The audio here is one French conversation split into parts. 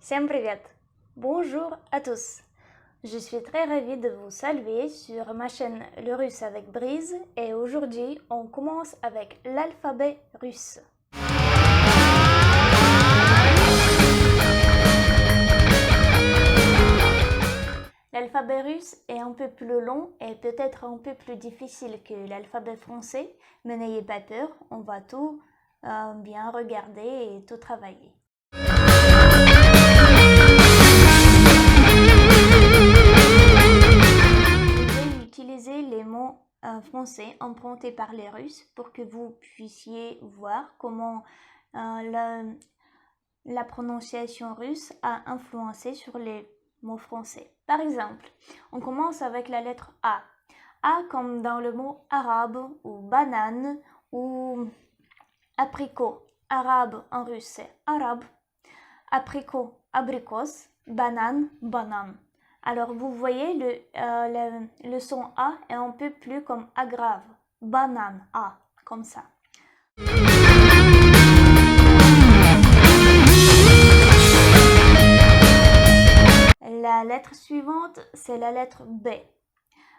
Всем привет! Bonjour à tous! Je suis très ravie de vous saluer sur ma chaîne Le Russe avec Brise et aujourd'hui on commence avec l'alphabet russe. L'alphabet russe est un peu plus long et peut-être un peu plus difficile que l'alphabet français, mais n'ayez pas peur, on va tout bien regarder et tout travailler. Je vais utiliser les mots français empruntés par les Russes pour que vous puissiez voir comment la prononciation russe a influencé sur les mots français. Par exemple, on commence avec la lettre A. A comme dans le mot arabe ou banane ou apricot. Arabe en russe c'est arabe. Apricot, abricos. Banane, banane. Alors vous voyez le son A est un peu plus comme A grave. Banane, A, comme ça. La lettre suivante, c'est la lettre B.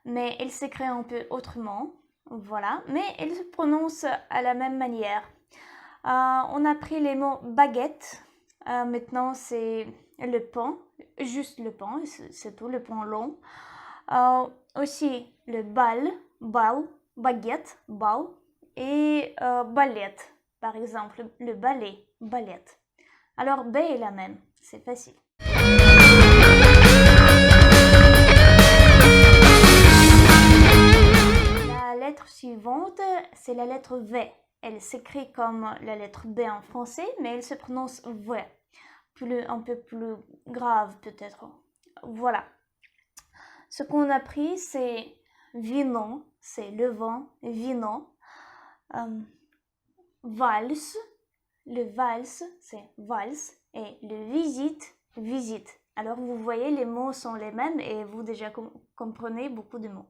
Mais elle s'écrit un peu autrement. Voilà. Mais elle se prononce à la même manière. On a pris les mots baguette. Maintenant, c'est le pain. Juste le pain. C'est tout, le pain long. Aussi, le bal. Bal. Baguette. Bal. Et ballet. Par exemple, le ballet. Ballet. Alors, B est la même. C'est facile. La lettre suivante, c'est la lettre V. Elle s'écrit comme la lettre B en français, mais elle se prononce V. Un peu plus grave peut-être. Voilà. Ce qu'on a pris, c'est vino, c'est le vin, vino. Valse, le valse, c'est valse. Et le visite, visite. Alors vous voyez, les mots sont les mêmes et vous déjà comprenez beaucoup de mots.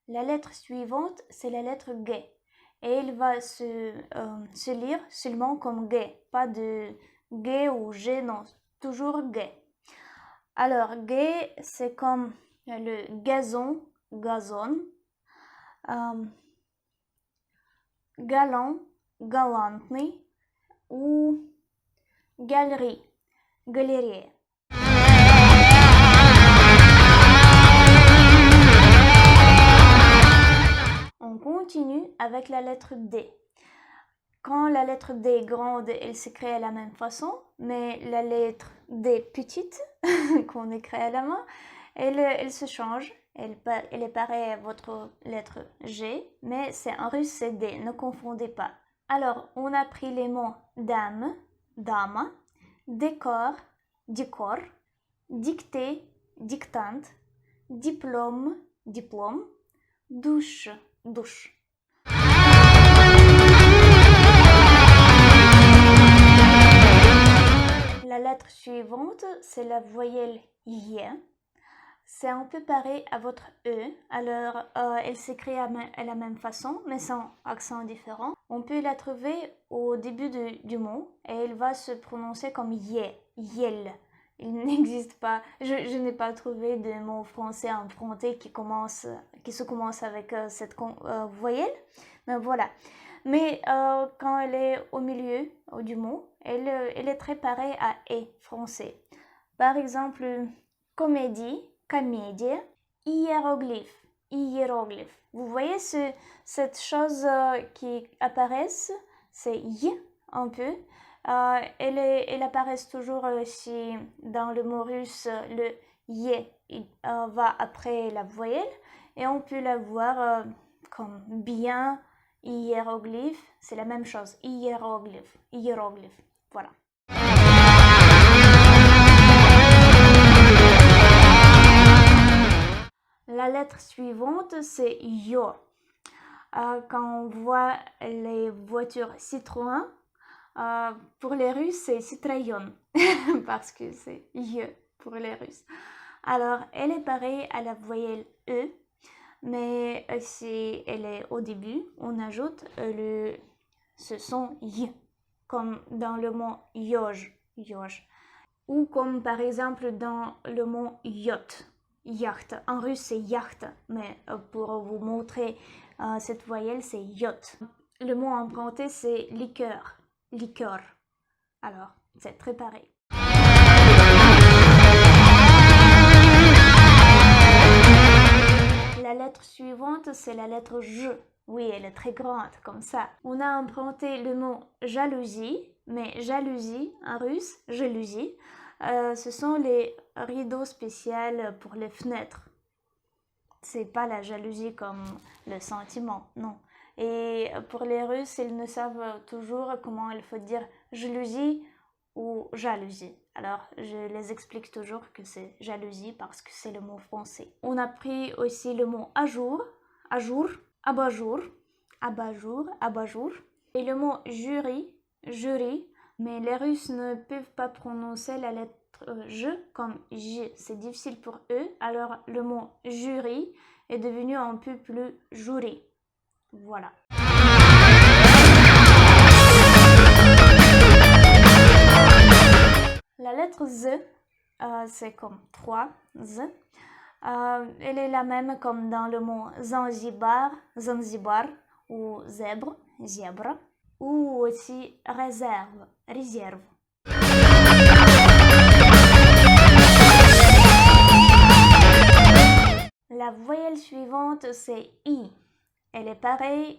La lettre suivante, c'est la lettre G. Et elle va se lire seulement comme G. Pas de G ou G, non. Toujours G. Alors, G, c'est comme le gazon, gazon. Galant, galantny. Ou galerie, galerie. On continue avec la lettre D. Quand la lettre D est grande, elle s'écrit à la même façon, mais la lettre D petite, qu'on écrit à la main, elle se change. Elle est pareille à votre lettre G, mais en russe c'est D, ne confondez pas. Alors, on a pris les mots dame, dama, décor, décor, dictée, dictante, diplôme, diplôme, douche, douche. La lettre suivante, c'est la voyelle Y. C'est un peu pareil à votre E, alors elle s'écrit à la même façon, mais sans accent différent. On peut la trouver au début du mot et elle va se prononcer comme Y, yel. Il n'existe pas, je n'ai pas trouvé de mot français emprunté qui se commence avec cette voyelle, mais voilà. Mais quand elle est au milieu du mot, elle est très pareille à E français. Par exemple, comédie, comédie, hiéroglyphe, hiéroglyphe. Vous voyez cette chose qui apparaît, c'est Y un peu. Elle apparaît toujours si dans le mot russe, le Y va après la voyelle et on peut la voir comme bien hiéroglyphe, c'est la même chose, hiéroglyphe, hiéroglyphe, voilà. La lettre suivante, c'est Yo. Quand on voit les voitures Citroën, pour les Russes, c'est Citroën, parce que c'est Yo pour les Russes. Alors, elle est pareille à la voyelle E. mais si elle est au début, on ajoute ce son y, comme dans le mot yoj, yoj. Ou comme par exemple dans le mot yacht, yacht. En russe c'est yacht, mais pour vous montrer cette voyelle c'est yacht. Le mot emprunté c'est liqueur, liqueur. Alors c'est très pareil. La lettre suivante c'est la lettre J. Oui, elle est très grande comme ça. On a emprunté le mot jalousie, mais jalousie en russe, jalousie. Ce sont les rideaux spéciaux pour les fenêtres. C'est pas la jalousie comme le sentiment, non. Et pour les Russes, ils ne savent toujours comment il faut dire jalousie ou jalousie. Alors, je les explique toujours que c'est jalousie parce que c'est le mot français. On a pris aussi le mot ajour, ajour, abat-jour, abat-jour, abat-jour. Et le mot jury, jury. Mais les Russes ne peuvent pas prononcer la lettre J comme J. C'est difficile pour eux. Alors, le mot jury est devenu un peu plus jury. Voilà. La lettre Z, c'est comme 3 Z. Elle est la même comme dans le mot Zanzibar, Zanzibar, ou zèbre, zèbre, ou aussi réserve, réserve. La voyelle suivante, c'est I. Elle est pareille,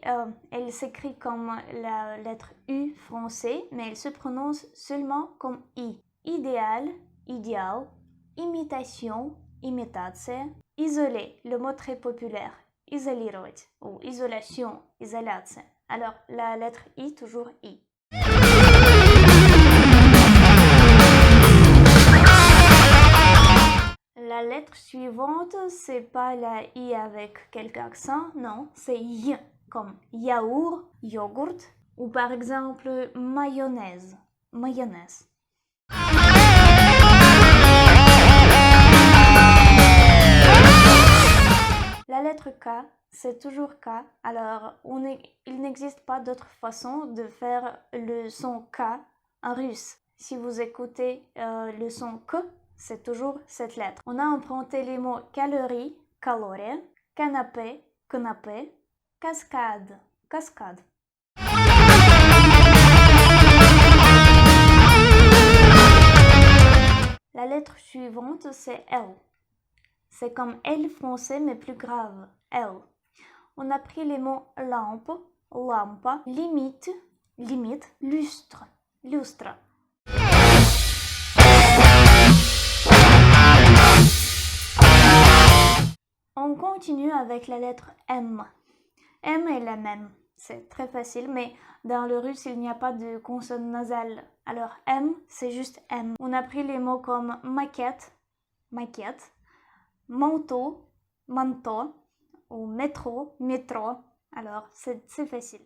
elle s'écrit comme la lettre U français, mais elle se prononce seulement comme I. Idéal, idéal, imitation, imitation, isolé, le mot très populaire, изолировать, ou isolation, isolation. Alors, la lettre I, toujours I. La lettre suivante, c'est pas la I avec quelques accents, non, c'est Y, comme yaourt, yogourt, ou par exemple mayonnaise, mayonnaise. La lettre K, c'est toujours K, alors il n'existe pas d'autre façon de faire le son K en russe. Si vous écoutez le son K, c'est toujours cette lettre. On a emprunté les mots calories, calorie, canapé, canapé, cascade, cascade. La lettre suivante, c'est L. C'est comme L français, mais plus grave, L. On a pris les mots lampe, lampa, limite, limite, lustre, lustre. On continue avec la lettre M. M est la même, c'est très facile, mais dans le russe, il n'y a pas de consonne nasale. Alors M, c'est juste M. On a pris les mots comme maquette, maquette, manteau, manteau, ou métro, métro. Alors c'est facile.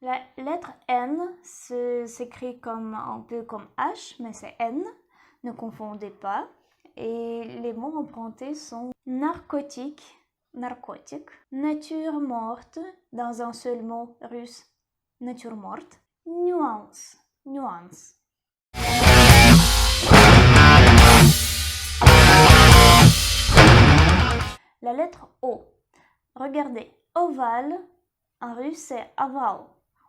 La lettre N s'écrit comme un peu comme H, mais c'est N, ne confondez pas. Et les mots empruntés sont narcotique, narcotique, nature morte, dans un seul mot russe, nature morte, nuance, nuance. La lettre O. Regardez, ovale, en russe c'est aval,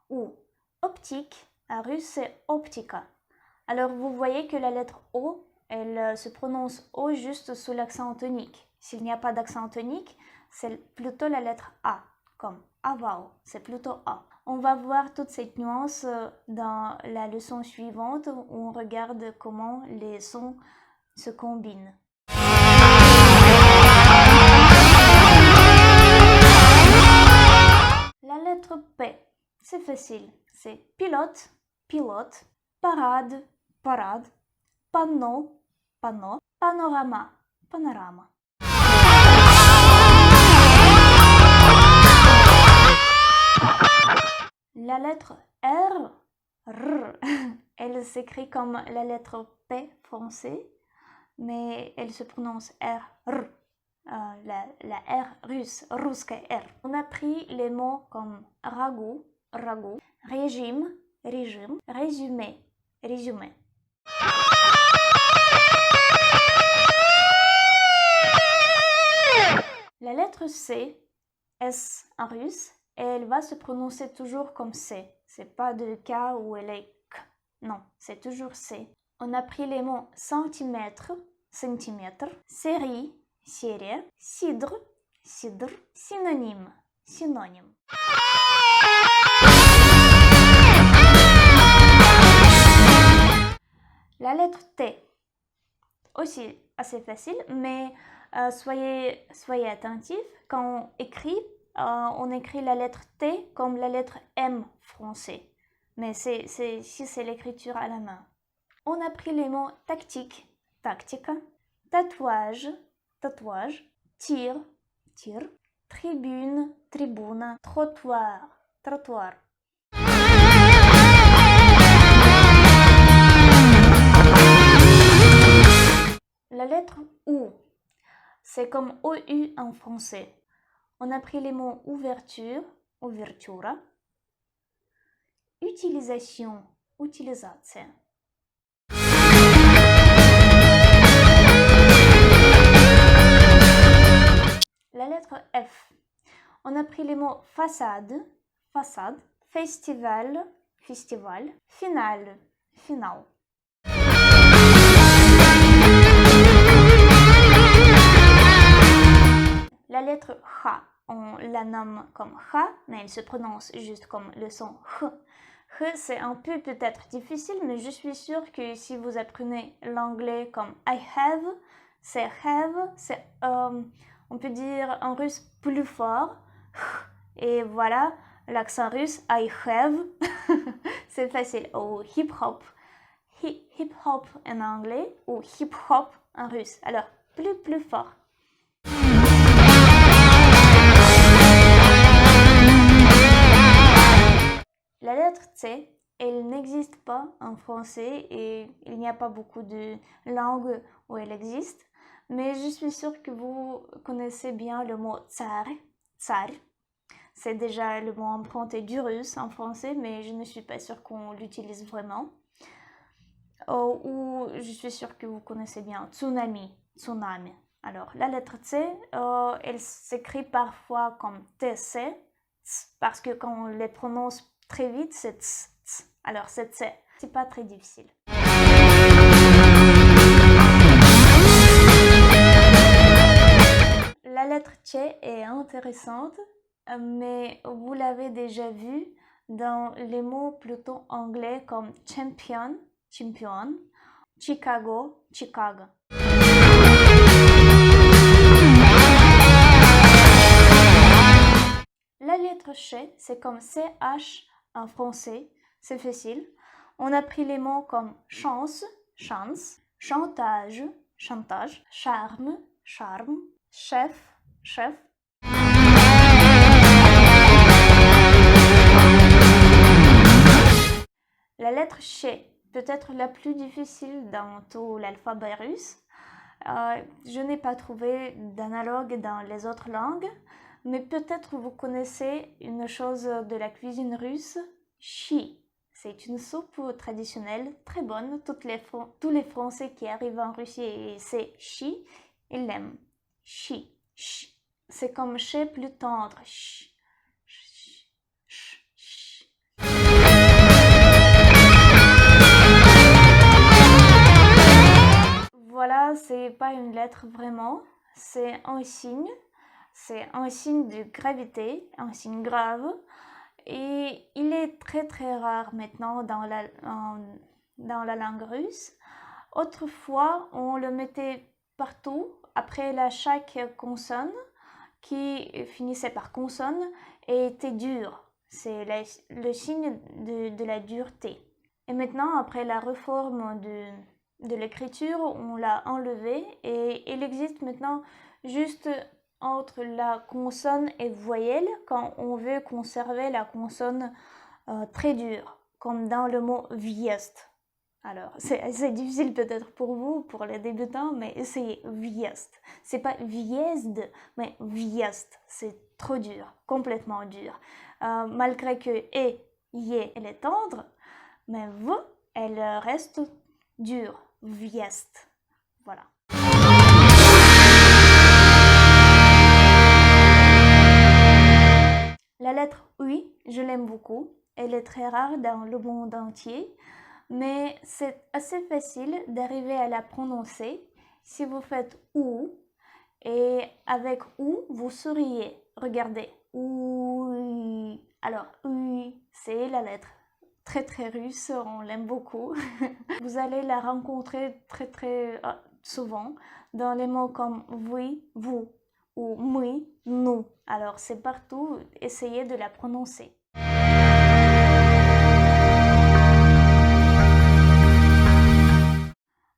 ou optique, en russe c'est optica. Alors vous voyez que la lettre O, elle se prononce O juste sous l'accent tonique. S'il n'y a pas d'accent tonique, c'est plutôt la lettre A, comme aval, c'est plutôt A. On va voir toutes ces nuances dans la leçon suivante où on regarde comment les sons se combinent. La lettre P, c'est facile, c'est pilote, pilote, parade, parade, panneau, panneau, panorama, panorama. La lettre R, Elle s'écrit comme la lettre P français, mais elle se prononce R. La R russe, русская R. On a pris les mots comme ragoût, régime, résumé. La lettre C, S en russe, elle va se prononcer toujours comme C. C'est pas de cas où elle est K. Non, c'est toujours C. On a pris les mots centimètre, série, cidre, synonyme. La lettre T, aussi assez facile, mais soyez attentifs. Quand on écrit la lettre T comme la lettre M français. Mais si c'est l'écriture à la main. On a pris les mots tactique, tatouage, tir, tribune, trottoir. La lettre OU, c'est comme OU en français. On a pris les mots ouverture, ouvertura, utilisation, utilisation. La lettre F. On a pris les mots façade, festival, finale. La lettre H, on la nomme comme H, mais elle se prononce juste comme le son H. H, c'est un peu peut-être difficile, mais je suis sûre que si vous apprenez l'anglais comme I have, c'est have, c'est, on peut dire en russe plus fort. Et voilà, l'accent russe, I have, c'est facile. Ou hip-hop, hip-hop en anglais, ou hip-hop en russe. Alors, plus fort. La lettre C, elle n'existe pas en français et il n'y a pas beaucoup de langues où elle existe. Mais je suis sûre que vous connaissez bien le mot tsar. C'est déjà le mot emprunté du russe en français, mais je ne suis pas sûre qu'on l'utilise vraiment. Ou je suis sûre que vous connaissez bien tsunami. Alors, la lettre C, elle s'écrit parfois comme TC, parce que quand on les prononce très vite, c'est tss. Alors, c'est C. C'est pas très difficile. La lettre T est intéressante, mais vous l'avez déjà vu dans les mots plutôt anglais comme champion, Chicago. La lettre Ch, c'est comme CH en français, c'est facile. On a pris les mots comme chance, chantage, charme, chef. La lettre Ch, peut-être la plus difficile dans tout l'alphabet russe. Je n'ai pas trouvé d'analogue dans les autres langues, mais peut-être vous connaissez une chose de la cuisine russe, chi. C'est une soupe traditionnelle très bonne. Tous les Français qui arrivent en Russie et c'est chi, ils l'aiment. Chi. C'est comme chez plus tendre. Voilà, c'est pas une lettre vraiment, c'est un signe de gravité, un signe grave, et il est très rare maintenant dans la langue russe. Autrefois, on le mettait partout après chaque consonne qui finissait par consonne et était dur. C'est le signe de la dureté. Et maintenant, après la réforme de l'écriture, on l'a enlevé et il existe maintenant juste entre la consonne et voyelle quand on veut conserver la consonne très dure, comme dans le mot viest. Alors, c'est difficile peut-être pour vous, pour les débutants, mais essayez Viest. C'est pas Viesd, mais Viest. C'est trop dur, complètement dur. Malgré que E, Y, elle est tendre, mais V, elle reste dure. Viest. Voilà. La lettre U, je l'aime beaucoup. Elle est très rare dans le monde entier, mais c'est assez facile d'arriver à la prononcer si vous faites OU et avec OU, vous souriez. Regardez. OU. Alors, OU, c'est la lettre très très russe, on l'aime beaucoup. Vous allez la rencontrer très souvent dans les mots comme oui, vous ou oui, nous. Alors, c'est partout, essayez de la prononcer.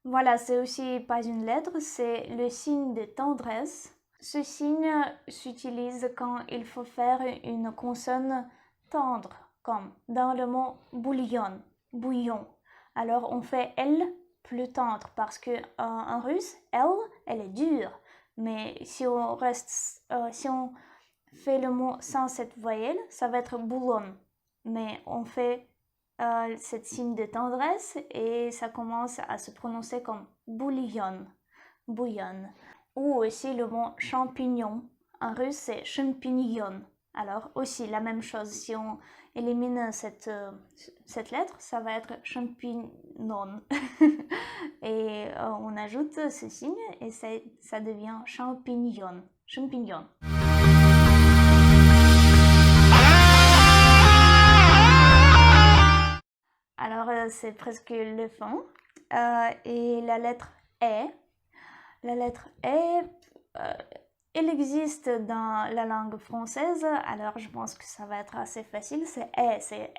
Voilà, c'est aussi pas une lettre, c'est le signe de tendresse. Ce signe s'utilise quand il faut faire une consonne tendre, comme dans le mot bouillon, bouillon. Alors on fait L plus tendre parce que en russe, L, elle est dure. Mais si on fait le mot sans cette voyelle, ça va être boulon. Mais on fait cette signe de tendresse et ça commence à se prononcer comme bouillon, bouillon. Ou aussi le mot champignon. En russe, c'est champignon. Alors aussi la même chose, si on élimine cette lettre, ça va être champignon. Et on ajoute ce signe et ça devient champignon. Champignon. Alors c'est presque le fin. Et la lettre E. La lettre E, elle existe dans la langue française, alors je pense que ça va être assez facile. C'est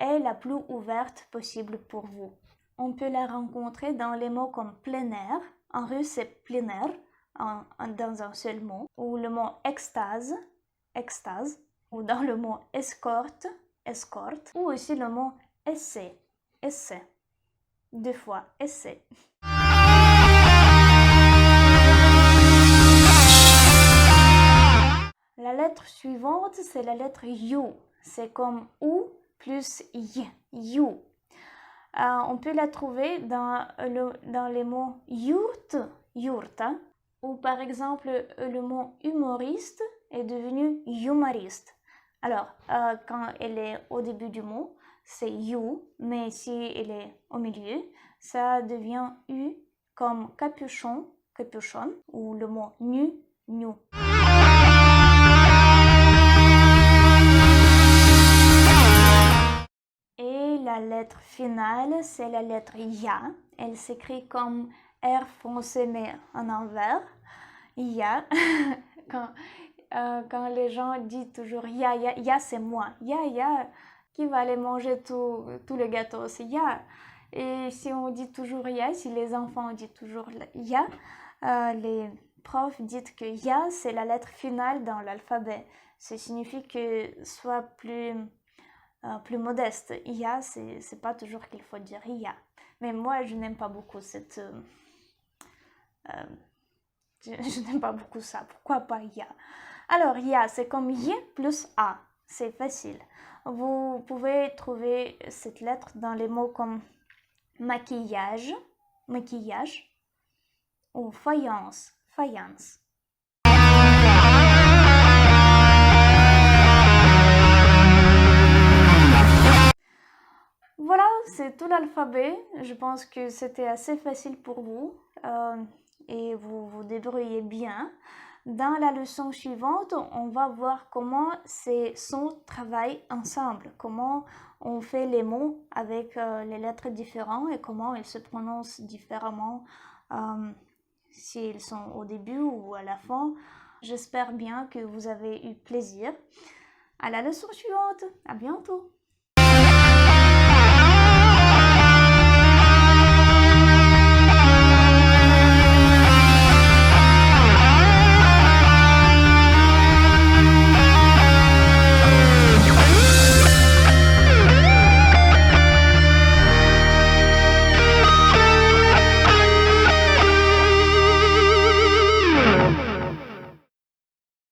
E la plus ouverte possible pour vous. On peut la rencontrer dans les mots comme plein air. En russe, c'est plein air, dans un seul mot. Ou le mot extase, extase. Ou dans le mot escorte, escorte. Ou aussi le mot essai, essai. 2 fois, essai. La lettre suivante, c'est la lettre U. C'est comme OU plus Y. U. On peut la trouver dans les mots yurt, yurta, ou par exemple le mot humoriste est devenu humoriste. Alors, quand elle est au début du mot, c'est U, mais si elle est au milieu, ça devient U comme capuchon, capuchon, ou le mot nu, nu. Et la lettre finale, c'est la lettre Ya. Elle s'écrit comme R foncé mais en envers. Ya. Quand les gens disent toujours Ya, Ya, Ya c'est moi. Ya, Ya, qui va aller manger tous les gâteaux? C'est Ya. Et si on dit toujours Ya, si les enfants disent toujours Ya, les profs disent que Ya, c'est la lettre finale dans l'alphabet. Ça signifie que soit plus modeste. Ya, c'est pas toujours qu'il faut dire Ya. Mais moi, je n'aime pas beaucoup cette... je n'aime pas beaucoup ça. Pourquoi pas Ya? Alors, Ya, c'est comme Y plus A. C'est facile. Vous pouvez trouver cette lettre dans les mots comme maquillage, maquillage, ou faïence, faïence. Voilà, c'est tout l'alphabet. Je pense que c'était assez facile pour vous et vous vous débrouillez bien. Dans la leçon suivante, on va voir comment ces sons travaillent ensemble, comment on fait les mots avec les lettres différentes et comment ils se prononcent différemment s'ils sont au début ou à la fin. J'espère bien que vous avez eu plaisir. À la leçon suivante, à bientôt!